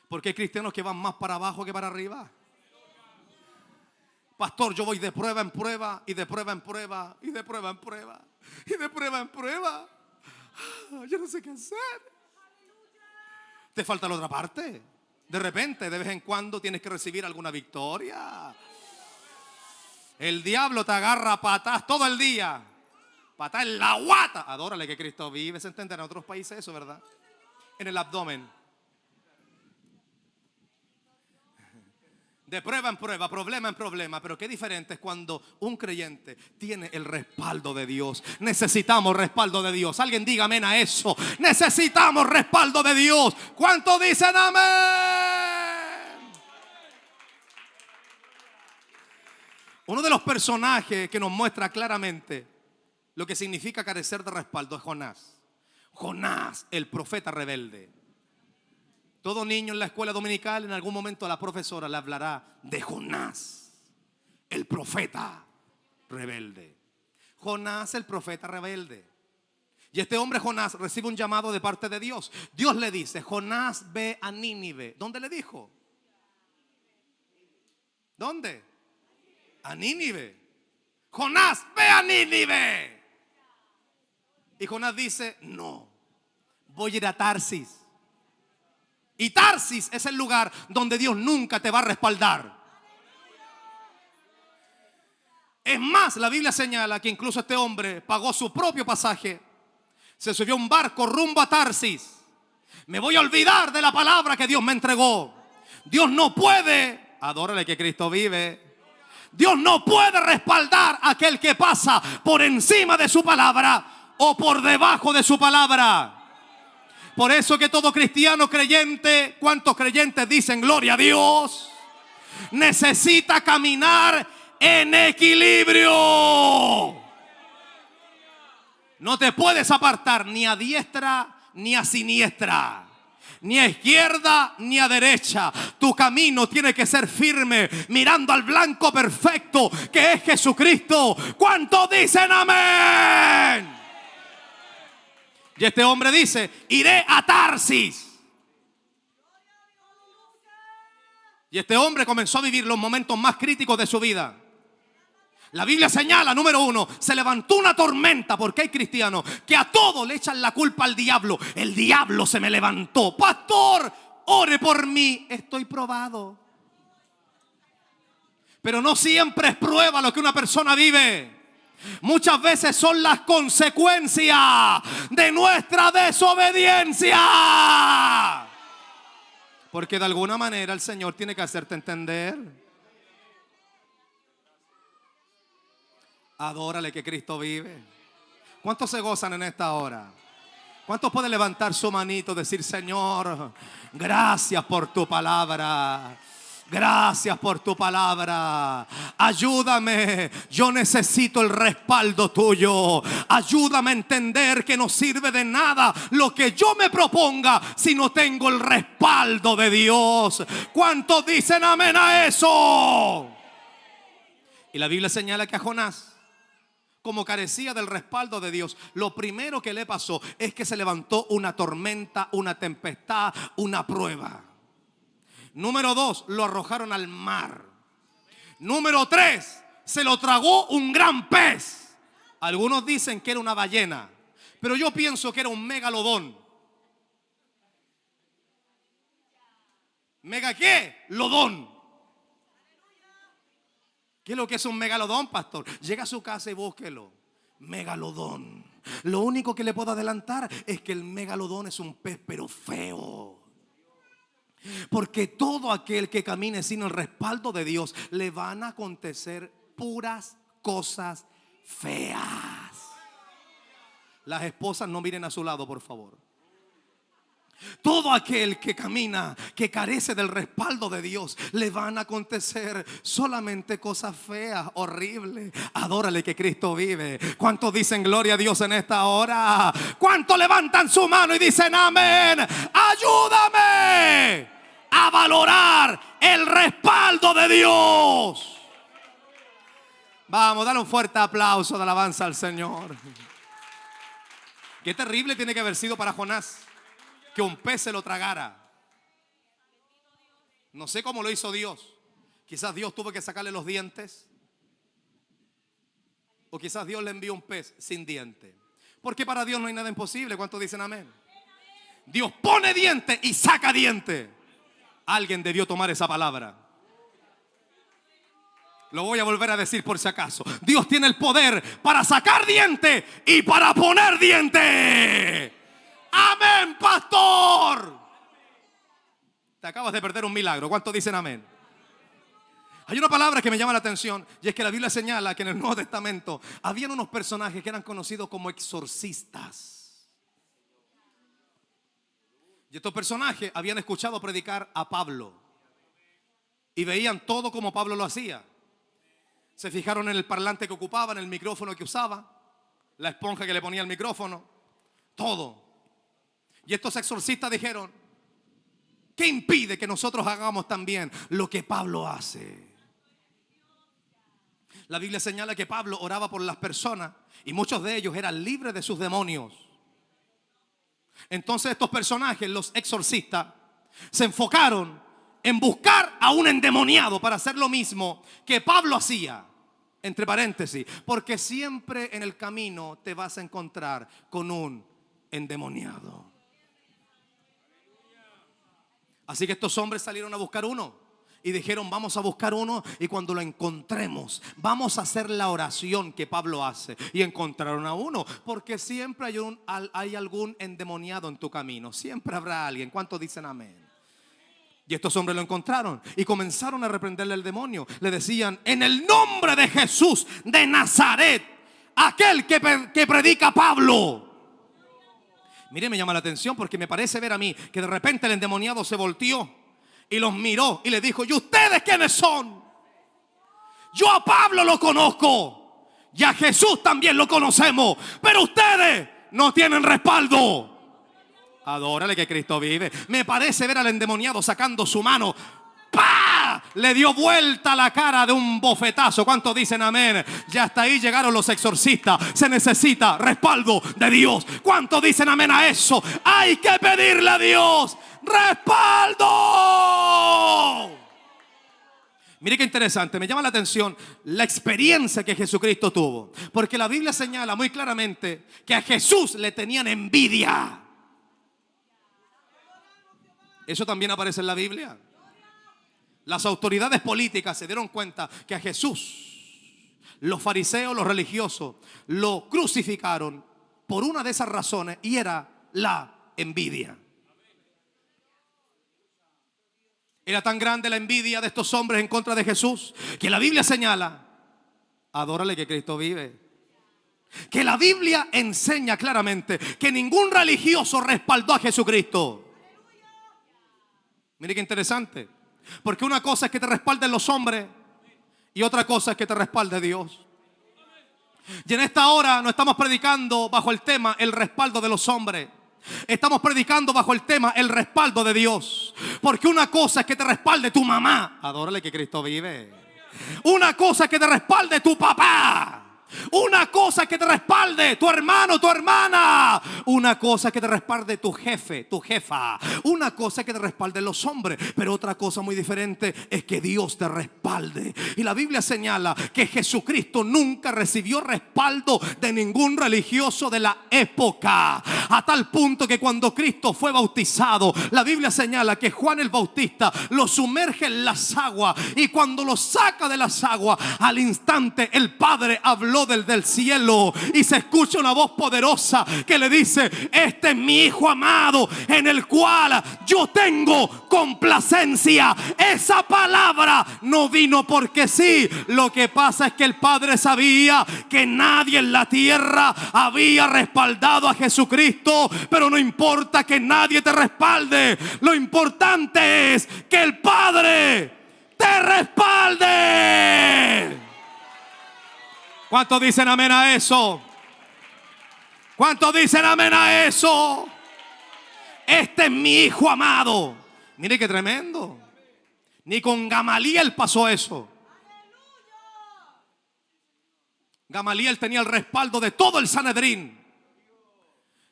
Porque hay cristianos que van más para abajo que para arriba. Pastor, yo voy de prueba en prueba y de prueba en prueba y de prueba en prueba y de prueba en prueba. Yo no sé qué hacer. Te falta la otra parte. De repente, de vez en cuando tienes que recibir alguna victoria. El diablo te agarra patas todo el día. Patas en la guata. Adórale que Cristo vive. Se entiende en otros países eso, ¿verdad? En el abdomen. De prueba en prueba, problema en problema. Pero qué diferente es cuando un creyente tiene el respaldo de Dios. Necesitamos respaldo de Dios. Alguien diga amén a eso. Necesitamos respaldo de Dios. ¿Cuántos dicen amén? Uno de los personajes que nos muestra claramente lo que significa carecer de respaldo es Jonás. Jonás, el profeta rebelde. Todo niño en la escuela dominical en algún momento la profesora le hablará de Jonás, el profeta rebelde. Jonás, el profeta rebelde. Y este hombre Jonás recibe un llamado de parte de Dios. Dios le dice: Jonás, ve a Nínive. ¿Dónde le dijo? ¿Dónde? A Nínive. Jonás, ve a Nínive. Y Jonás dice: no, voy a ir a Tarsis. Y Tarsis es el lugar donde Dios nunca te va a respaldar. Es más, la Biblia señala que incluso este hombre pagó su propio pasaje. Se subió a un barco rumbo a Tarsis. Me voy a olvidar de la palabra que Dios me entregó. Dios no puede, adórale que Cristo vive. Dios no puede respaldar a aquel que pasa por encima de su palabra o por debajo de su palabra. Por eso que todo cristiano creyente, ¿cuántos creyentes dicen gloria a Dios? Necesita caminar en equilibrio. No te puedes apartar ni a diestra ni a siniestra, ni a izquierda ni a derecha. Tu camino tiene que ser firme, mirando al blanco perfecto que es Jesucristo. ¿Cuántos dicen amén? Y este hombre dice: iré a Tarsis. Y este hombre comenzó a vivir los momentos más críticos de su vida. La Biblia señala, número 1, se levantó una tormenta, porque hay cristianos que a todo le echan la culpa al diablo. El diablo se me levantó. Pastor, ore por mí, estoy probado. Pero no siempre es prueba lo que una persona vive. Muchas veces son las consecuencias de nuestra desobediencia. Porque de alguna manera el Señor tiene que hacerte entender. Adórale que Cristo vive. ¿Cuántos se gozan en esta hora? ¿Cuántos pueden levantar su manito y decir: Señor, gracias por tu palabra? Gracias por tu palabra. Ayúdame. Yo necesito el respaldo tuyo. Ayúdame a entender que no sirve de nada lo que yo me proponga si no tengo el respaldo de Dios. ¿Cuántos dicen amén a eso? Y la Biblia señala que a Jonás, como carecía del respaldo de Dios, lo primero que le pasó es que se levantó una tormenta, una tempestad, una prueba. Número 2, lo arrojaron al mar. Número 3, se lo tragó un gran pez. Algunos dicen que era una ballena, pero yo pienso que era un megalodón. ¿Mega qué? Lodón. ¿Qué es lo que es un megalodón, pastor? Llega a su casa y búsquelo. Megalodón. Lo único que le puedo adelantar es que el megalodón es un pez, pero feo. Porque todo aquel que camine sin el respaldo de Dios, le van a acontecer puras cosas feas. Las esposas no miren a su lado, por favor. Todo aquel que camina, que carece del respaldo de Dios, le van a acontecer solamente cosas feas, horribles. Adórale que Cristo vive. ¿Cuántos dicen gloria a Dios en esta hora? ¿Cuántos levantan su mano y dicen amén? Ayúdame a valorar el respaldo de Dios. Vamos, dale un fuerte aplauso de alabanza al Señor. Qué terrible tiene que haber sido para Jonás que un pez se lo tragara. No sé cómo lo hizo Dios. Quizás Dios tuvo que sacarle los dientes, o quizás Dios le envió un pez sin diente. Porque para Dios no hay nada imposible. ¿Cuántos dicen amén? Dios pone diente y saca diente. Alguien debió tomar esa palabra. Lo voy a volver a decir por si acaso. Dios tiene el poder para sacar diente y para poner diente. Amén, pastor. Te acabas de perder un milagro. ¿Cuántos dicen amén? Hay una palabra que me llama la atención, y es que la Biblia señala que en el Nuevo Testamento habían unos personajes que eran conocidos como exorcistas. Y estos personajes habían escuchado predicar a Pablo y veían todo como Pablo lo hacía. Se fijaron en el parlante que ocupaba, en el micrófono que usaba, la esponja que le ponía al micrófono, todo. Y estos exorcistas dijeron: ¿Qué impide que nosotros hagamos también lo que Pablo hace? La Biblia señala que Pablo oraba por las personas y muchos de ellos eran libres de sus demonios. Entonces estos personajes, los exorcistas, se enfocaron en buscar a un endemoniado para hacer lo mismo que Pablo hacía. Entre paréntesis, porque siempre en el camino te vas a encontrar con un endemoniado. Así que estos hombres salieron a buscar uno y dijeron: vamos a buscar uno, y cuando lo encontremos vamos a hacer la oración que Pablo hace. Y encontraron a uno, porque siempre hay algún endemoniado en tu camino. Siempre habrá alguien. ¿Cuántos dicen amén? Y estos hombres lo encontraron y comenzaron a reprenderle al demonio. Le decían: en el nombre de Jesús de Nazaret, aquel que predica Pablo. Mire, me llama la atención porque me parece ver a mí que de repente el endemoniado se volteó y los miró y le dijo: ¿y ustedes quiénes son? Yo a Pablo lo conozco y a Jesús también lo conocemos, pero ustedes no tienen respaldo. Adórale que Cristo vive. Me parece ver al endemoniado sacando su mano. ¡Pah! Le dio vuelta la cara de un bofetazo. ¿Cuántos dicen amén? Ya hasta ahí llegaron los exorcistas. Se necesita respaldo de Dios. ¿Cuántos dicen amén a eso? Hay que pedirle a Dios respaldo. Mire qué interesante, me llama la atención la experiencia que Jesucristo tuvo. Porque la Biblia señala muy claramente que a Jesús le tenían envidia. Eso también aparece en la Biblia. Las autoridades políticas se dieron cuenta que a Jesús, los fariseos, los religiosos, lo crucificaron por una de esas razones, y era la envidia. Era tan grande la envidia de estos hombres en contra de Jesús que la Biblia señala, adórale que Cristo vive, que la Biblia enseña claramente que ningún religioso respaldó a Jesucristo. Mire qué interesante, porque una cosa es que te respalden los hombres y otra cosa es que te respalde Dios. Y en esta hora no estamos predicando bajo el tema el respaldo de los hombres. Estamos predicando bajo el tema el respaldo de Dios. Porque una cosa es que te respalde tu mamá. Adórale que Cristo vive. Una cosa es que te respalde tu papá. Una cosa es que te respalde tu hermano, tu hermana. Una cosa es que te respalde tu jefe, tu jefa. Una cosa es que te respalden los hombres. Pero otra cosa muy diferente es que Dios te respalde. Y la Biblia señala que Jesucristo nunca recibió respaldo de ningún religioso de la época. A tal punto que cuando Cristo fue bautizado, la Biblia señala que Juan el Bautista lo sumerge en las aguas. Y cuando lo saca de las aguas, al instante el Padre habló del cielo y se escucha una voz poderosa que le dice: este es mi hijo amado en el cual yo tengo complacencia. Esa palabra no vino porque sí. Lo que pasa es que el Padre sabía que nadie en la tierra había respaldado a Jesucristo. Pero no importa que nadie te respalde, lo importante es que el Padre te respalde. ¿Cuántos dicen amén a eso? ¿Cuántos dicen amén a eso? Este es mi hijo amado. Mire qué tremendo. Ni con Gamaliel pasó eso. Gamaliel tenía el respaldo de todo el Sanedrín.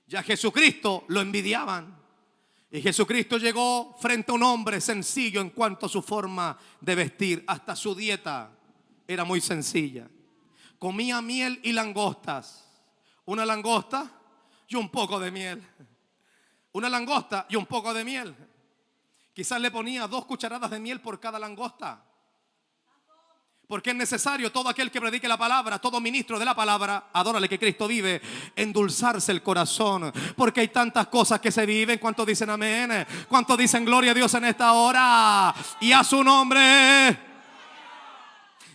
Y a Jesucristo lo envidiaban. Y Jesucristo llegó frente a un hombre sencillo en cuanto a su forma de vestir. Hasta su dieta era muy sencilla. Comía miel y langostas. Una langosta y un poco de miel. Una langosta y un poco de miel. Quizás le ponía 2 cucharadas de miel por cada langosta. Porque es necesario todo aquel que predique la palabra, todo ministro de la palabra, adórale que Cristo vive, endulzarse el corazón. Porque hay tantas cosas que se viven. ¿Cuántos dicen amén? ¿Cuántos dicen gloria a Dios en esta hora? Y a su nombre.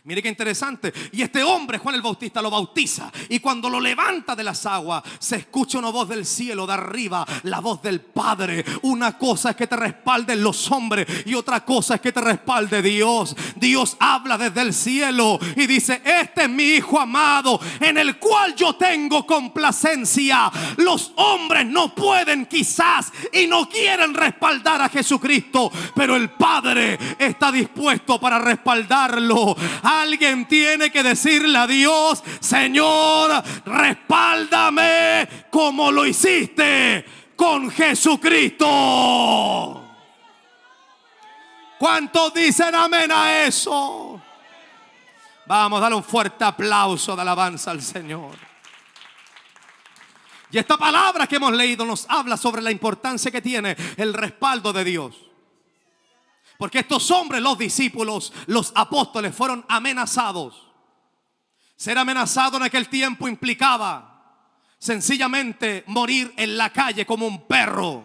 Mire qué interesante. Y este hombre, Juan el Bautista, lo bautiza. Y cuando lo levanta de las aguas, se escucha una voz del cielo, de arriba, la voz del Padre. Una cosa es que te respalden los hombres y otra cosa es que te respalde Dios. Dios habla desde el cielo y dice: este es mi Hijo amado, en el cual yo tengo complacencia. Los hombres no pueden quizás y no quieren respaldar a Jesucristo, pero el Padre está dispuesto para respaldarlo. Alguien tiene que decirle a Dios: Señor, respáldame como lo hiciste con Jesucristo. ¿Cuántos dicen amén a eso? Vamos, dale un fuerte aplauso de alabanza al Señor. Y esta palabra que hemos leído nos habla sobre la importancia que tiene el respaldo de Dios. Porque estos hombres, los discípulos, los apóstoles, fueron amenazados. Ser amenazado en aquel tiempo implicaba sencillamente morir en la calle como un perro.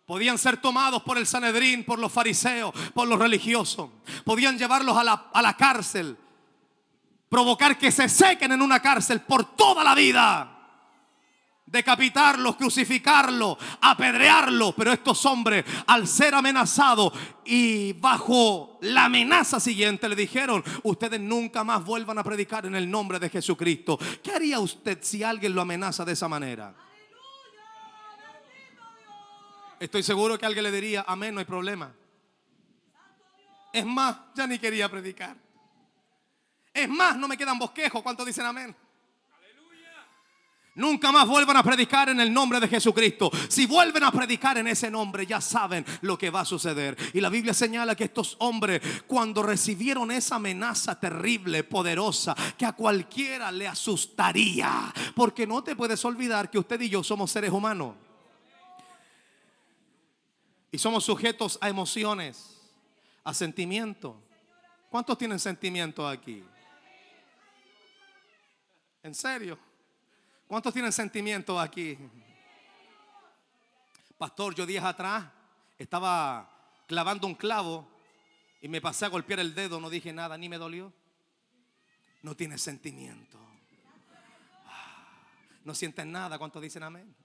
Podían ser tomados por el Sanedrín, por los fariseos, por los religiosos. Podían llevarlos a la cárcel, provocar que se sequen en una cárcel por toda la vida. Decapitarlos, crucificarlos, apedrearlos. Pero estos hombres, al ser amenazados y bajo la amenaza siguiente, le dijeron: ustedes nunca más vuelvan a predicar en el nombre de Jesucristo. ¿Qué haría usted si alguien lo amenaza de esa manera? Estoy seguro que alguien le diría: amén, no hay problema. Es más, ya ni quería predicar. Es más, no me quedan bosquejos. ¿Cuántos dicen amén? Nunca más vuelvan a predicar en el nombre de Jesucristo. Si vuelven a predicar en ese nombre, ya saben lo que va a suceder. Y la Biblia señala que estos hombres, cuando recibieron esa amenaza terrible, poderosa, que a cualquiera le asustaría. Porque no te puedes olvidar que usted y yo somos seres humanos. Y somos sujetos a emociones, a sentimientos. ¿Cuántos tienen sentimientos aquí? ¿En serio? ¿Cuántos tienen sentimientos aquí? Pastor, yo días atrás estaba clavando un clavo y me pasé a golpear el dedo. No dije nada, ni me dolió. No tienes sentimiento. No sientes nada. ¿Cuántos dicen amén?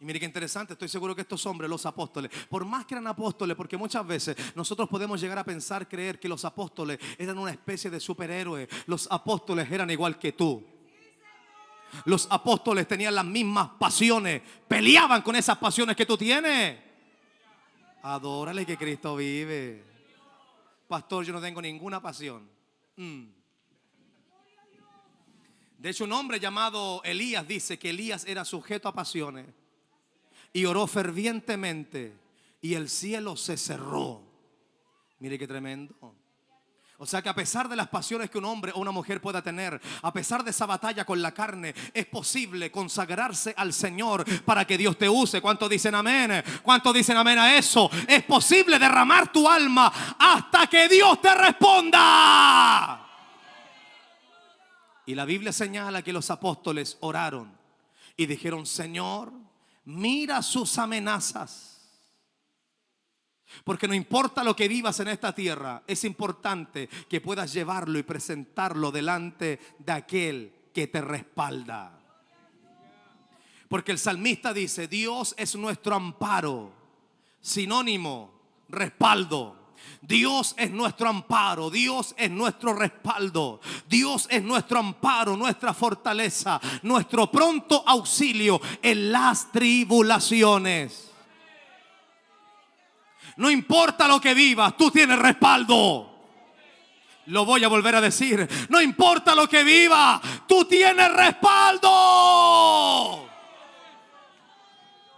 Y mire qué interesante, estoy seguro que estos hombres, los apóstoles, por más que eran apóstoles, porque muchas veces nosotros podemos llegar a pensar, creer que los apóstoles eran una especie de superhéroes. Los apóstoles eran igual que tú. Los apóstoles tenían las mismas pasiones, peleaban con esas pasiones que tú tienes. Adórale que Cristo vive. Pastor, yo no tengo ninguna pasión. De hecho, un hombre llamado Elías dice que Elías era sujeto a pasiones. Y oró fervientemente y el cielo se cerró. Mire qué tremendo. O sea que a pesar de las pasiones que un hombre o una mujer pueda tener, a pesar de esa batalla con la carne, es posible consagrarse al Señor para que Dios te use. ¿Cuántos dicen amén? ¿Cuántos dicen amén a eso? Es posible derramar tu alma hasta que Dios te responda. Y la Biblia señala que los apóstoles oraron y dijeron: Señor, mira sus amenazas. Porque no importa lo que vivas en esta tierra, es importante que puedas llevarlo y presentarlo delante de aquel que te respalda. Porque el salmista dice: Dios es nuestro amparo, sinónimo, respaldo. Dios es nuestro amparo, Dios es nuestro respaldo, Dios es nuestro amparo, nuestra fortaleza, nuestro pronto auxilio en las tribulaciones. No importa lo que vivas, tú tienes respaldo. Lo voy a volver a decir: no importa lo que vivas, tú tienes respaldo.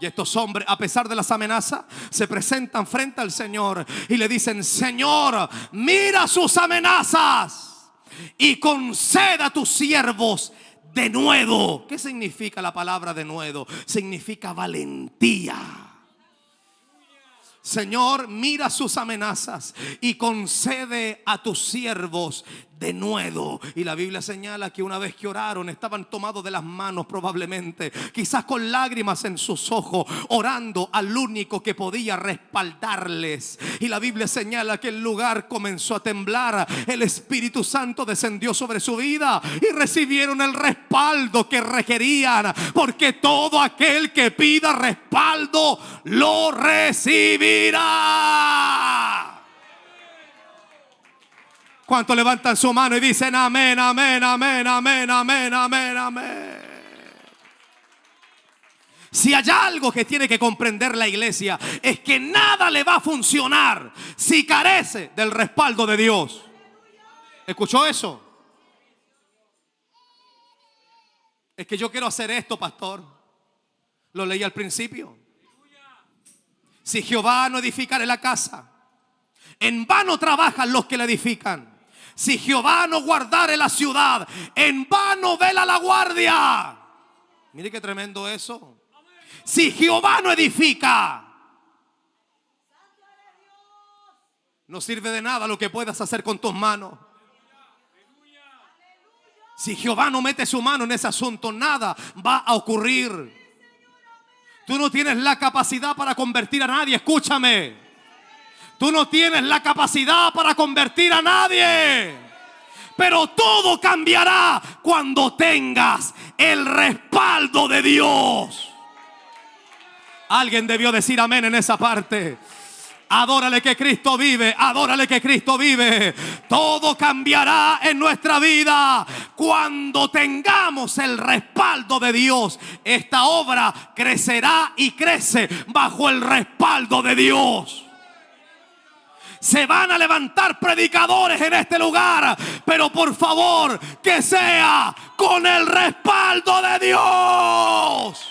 Y estos hombres, a pesar de las amenazas, se presentan frente al Señor y le dicen: Señor, mira sus amenazas y conceda a tus siervos denuedo. ¿Qué significa la palabra denuedo? Significa valentía. Señor, mira sus amenazas y concede a tus siervos denuedo. Y la Biblia señala que una vez que oraron, estaban tomados de las manos probablemente, quizás con lágrimas en sus ojos, orando al único que podía respaldarles. Y la Biblia señala que el lugar comenzó a temblar. El Espíritu Santo descendió sobre su vida y recibieron el respaldo que requerían, porque todo aquel que pida respaldo lo recibirá. ¿Cuántos levantan su mano y dicen amén, amén, amén, amén, amén, amén, amén? Si hay algo que tiene que comprender la iglesia, es que nada le va a funcionar si carece del respaldo de Dios. ¿Escuchó eso? Es que yo quiero hacer esto, pastor. Lo leí al principio. Si Jehová no edificare la casa, en vano trabajan los que la edifican. Si Jehová no guardare la ciudad, en vano vela la guardia. Mire qué tremendo eso. Si Jehová no edifica, no sirve de nada lo que puedas hacer con tus manos. Si Jehová no mete su mano en ese asunto, nada va a ocurrir. Tú no tienes la capacidad para convertir a nadie, escúchame. Tú no tienes la capacidad para convertir a nadie. Pero todo cambiará cuando tengas el respaldo de Dios. Alguien debió decir amén en esa parte. Adórale que Cristo vive, adórale que Cristo vive. Todo cambiará en nuestra vida cuando tengamos el respaldo de Dios. Esta obra crecerá y crece bajo el respaldo de Dios. Se van a levantar predicadores en este lugar, pero por favor que sea con el respaldo de Dios.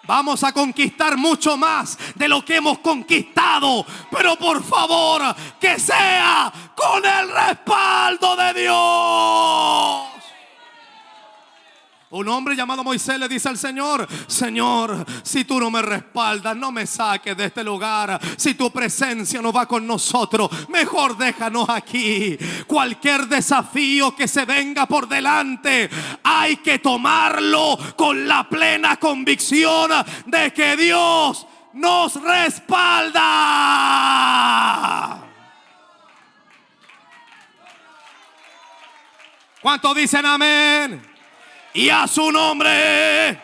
Vamos a conquistar mucho más de lo que hemos conquistado, pero por favor que sea con el respaldo de Dios. Un hombre llamado Moisés le dice al Señor: Señor, si tú no me respaldas, no me saques de este lugar. Si tu presencia no va con nosotros, mejor déjanos aquí. Cualquier desafío que se venga por delante, hay que tomarlo con la plena convicción de que Dios nos respalda. ¿Cuántos dicen amén? Y a su nombre.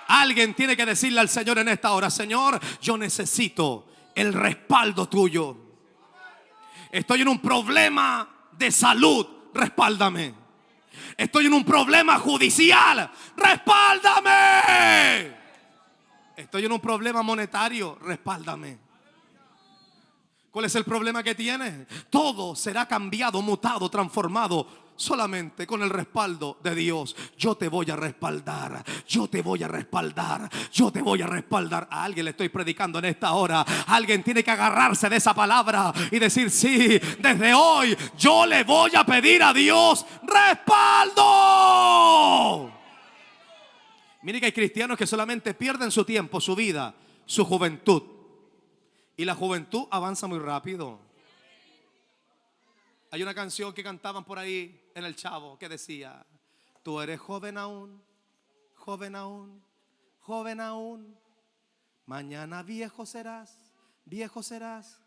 Alguien tiene que decirle al Señor en esta hora: Señor, yo necesito el respaldo tuyo. Estoy en un problema de salud, respáldame. Estoy en un problema judicial, respáldame. Estoy en un problema monetario, respáldame. ¿Cuál es el problema que tienes? Todo será cambiado, mutado, transformado solamente con el respaldo de Dios. Yo te voy a respaldar. Yo te voy a respaldar. Yo te voy a respaldar. A alguien le estoy predicando en esta hora. Alguien tiene que agarrarse de esa palabra y decir: sí, desde hoy yo le voy a pedir a Dios respaldo. Mire que hay cristianos que solamente pierden su tiempo, su vida, su juventud. Y la juventud avanza muy rápido. Hay una canción que cantaban por ahí en El Chavo que decía: tú eres joven aún, joven aún, joven aún. Mañana viejo serás, viejo serás,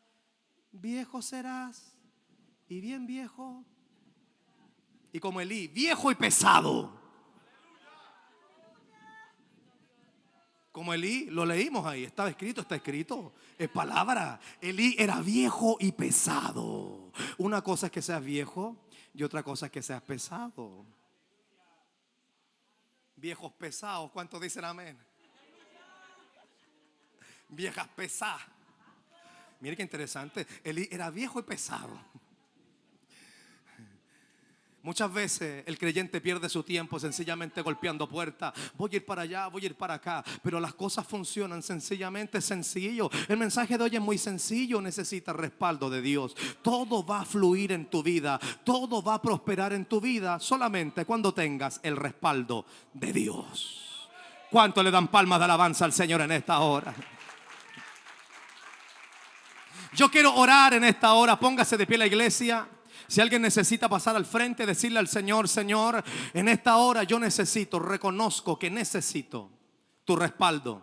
viejo serás y bien viejo. Y como Elí, viejo y pesado. Como Elí, lo leímos ahí, estaba escrito, está escrito, es palabra. Elí era viejo y pesado. Una cosa es que seas viejo y otra cosa es que seas pesado. Viejos pesados, ¿cuántos dicen amén? Viejas pesadas. Mire qué interesante, Elí era viejo y pesado. Muchas veces el creyente pierde su tiempo sencillamente golpeando puertas. Voy a ir para allá, voy a ir para acá. Pero las cosas funcionan sencillamente, sencillo. El mensaje de hoy es muy sencillo. Necesitas respaldo de Dios. Todo va a fluir en tu vida. Todo va a prosperar en tu vida solamente cuando tengas el respaldo de Dios. ¿Cuánto le dan palmas de alabanza al Señor en esta hora? Yo quiero orar en esta hora. Póngase de pie la iglesia. Si alguien necesita pasar al frente, decirle al Señor: Señor, en esta hora yo necesito, reconozco que necesito tu respaldo.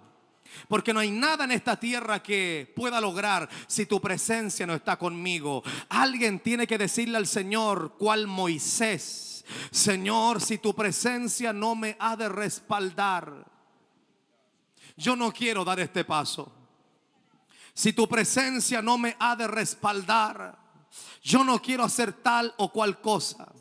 Porque no hay nada en esta tierra que pueda lograr si tu presencia no está conmigo. Alguien tiene que decirle al Señor, cual Moisés: Señor, si tu presencia no me ha de respaldar, yo no quiero dar este paso. Si tu presencia no me ha de respaldar, yo no quiero hacer tal o cual cosa.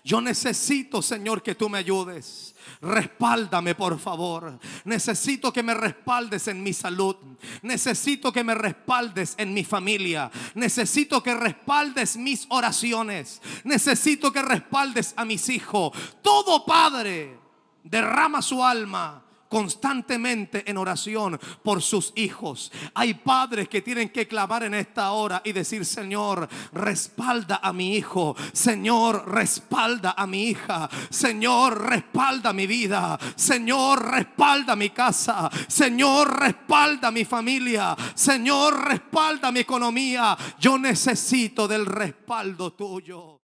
Yo necesito, Señor, que tú me ayudes. Respáldame, por favor. Necesito que me respaldes en mi salud. Necesito que me respaldes en mi familia. Necesito que respaldes mis oraciones. Necesito que respaldes a mis hijos. Todo padre derrama su alma constantemente en oración por sus hijos. Hay padres que tienen que clamar en esta hora y decir: Señor, respalda a mi hijo. Señor, respalda a mi hija. Señor, respalda mi vida. Señor, respalda mi casa. Señor, respalda mi familia. Señor, respalda mi economía. Yo necesito del respaldo tuyo.